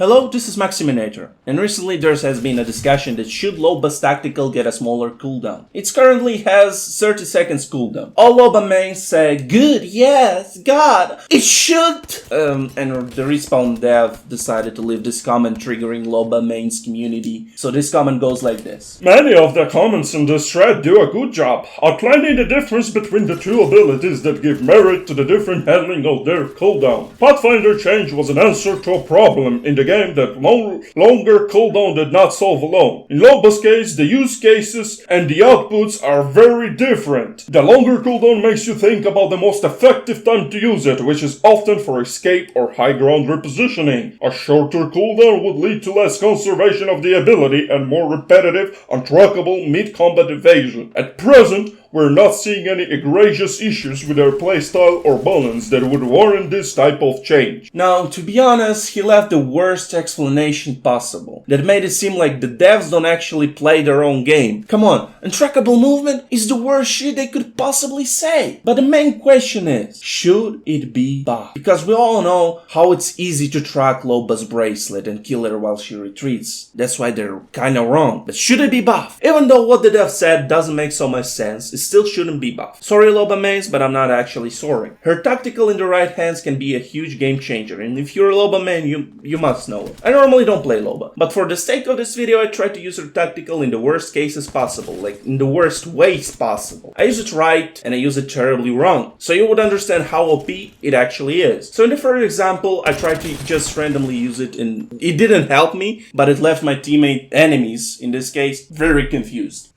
Hello, this is Maximinator, and recently there has been a discussion that should Loba's tactical get a smaller cooldown. It currently has 30 seconds cooldown. All Loba mains say, good, yes, God, it should! And the Respawn dev decided to leave this comment triggering Loba mains community. So this comment goes like this. Many of the comments in this thread do a good job outlining the difference between the two abilities that give merit to the different handling of their cooldown. Pathfinder change was an answer to a problem in the game that longer cooldown did not solve alone. In Loba's case, the use cases and the outputs are very different. The longer cooldown makes you think about the most effective time to use it, which is often for escape or high ground repositioning. A shorter cooldown would lead to less conservation of the ability and more repetitive, untrackable mid-combat evasion. At present, we're not seeing any egregious issues with their playstyle or balance that would warrant this type of change. Now, to be honest, he left the worst explanation possible. That made it seem like the devs don't actually play their own game. Come on, untrackable movement is the worst shit they could possibly say. But the main question is, should it be buffed? Because we all know how it's easy to track Loba's bracelet and kill her while she retreats. That's why they're kinda wrong. But should it be buffed? Even though what the dev said doesn't make so much sense, it still shouldn't be buffed. Sorry Loba mains, but I'm not actually sorry. Her tactical in the right hands can be a huge game changer, and if you're a Loba main, you must know it. I normally don't play Loba, but for the sake of this video I try to use her tactical in the worst cases possible, like in the worst ways possible. I use it right, and I use it terribly wrong, so you would understand how OP it actually is. So in the first example, I tried to just randomly use it, and it didn't help me, but it left my teammate enemies, in this case, very confused.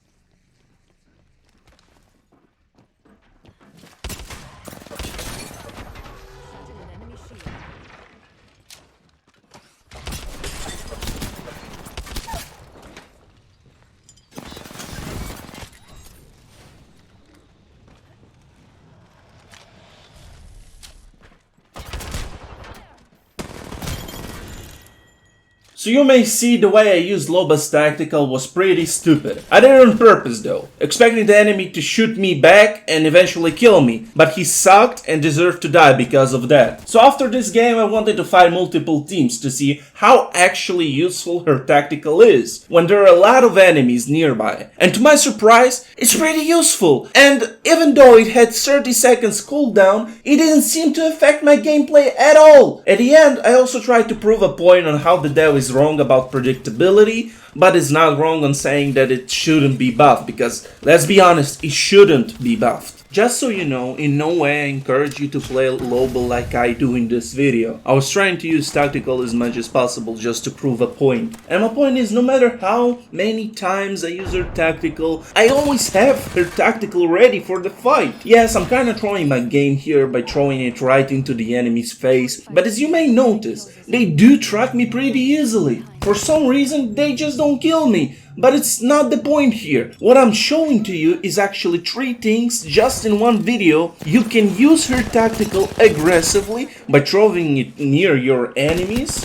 So you may see the way I used Loba's tactical was pretty stupid. I did it on purpose though, expecting the enemy to shoot me back and eventually kill me, but he sucked and deserved to die because of that. So after this game I wanted to fight multiple teams to see how actually useful her tactical is, when there are a lot of enemies nearby. And to my surprise, it's pretty useful, and even though it had 30 seconds cooldown, it didn't seem to affect my gameplay at all. At the end, I also tried to prove a point on how the dev is wrong about predictability, but is not wrong on saying that it shouldn't be buffed, because let's be honest, it shouldn't be buffed. Just so you know, in no way I encourage you to play Loba like I do in this video. I was trying to use tactical as much as possible just to prove a point. And my point is, no matter how many times I use her tactical, I always have her tactical ready for the fight. Yes, I'm kinda throwing my game here by throwing it right into the enemy's face, but as you may notice, they do track me pretty easily. For some reason, they just don't kill me. But it's not the point here. What I'm showing to you is actually 3 things just in one video. You can use her tactical aggressively by throwing it near your enemies.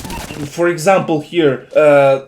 For example here,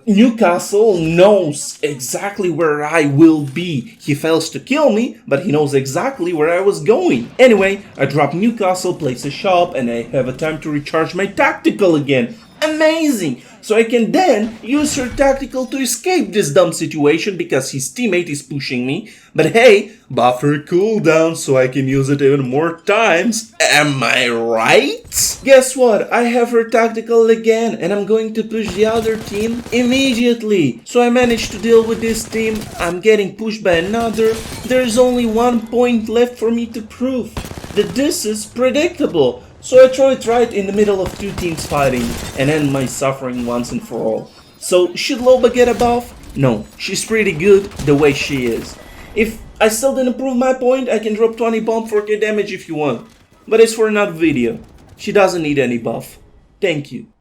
Newcastle knows exactly where I will be. He fails to kill me, but he knows exactly where I was going. Anyway, I drop Newcastle, place a shop, and I have a time to recharge my tactical again. Amazing! So I can then use her tactical to escape this dumb situation because his teammate is pushing me. But hey, buff her cooldown so I can use it even more times. Am I right? Guess what? I have her tactical again and I'm going to push the other team immediately. So I managed to deal with this team. I'm getting pushed by another. There's only 1 point left for me to prove that this is predictable. So I throw it right in the middle of 2 teams fighting and end my suffering once and for all. So should Loba get a buff? No, she's pretty good the way she is. If I still didn't prove my point, I can drop 20 bomb for K damage if you want. But it's for another video. She doesn't need any buff. Thank you.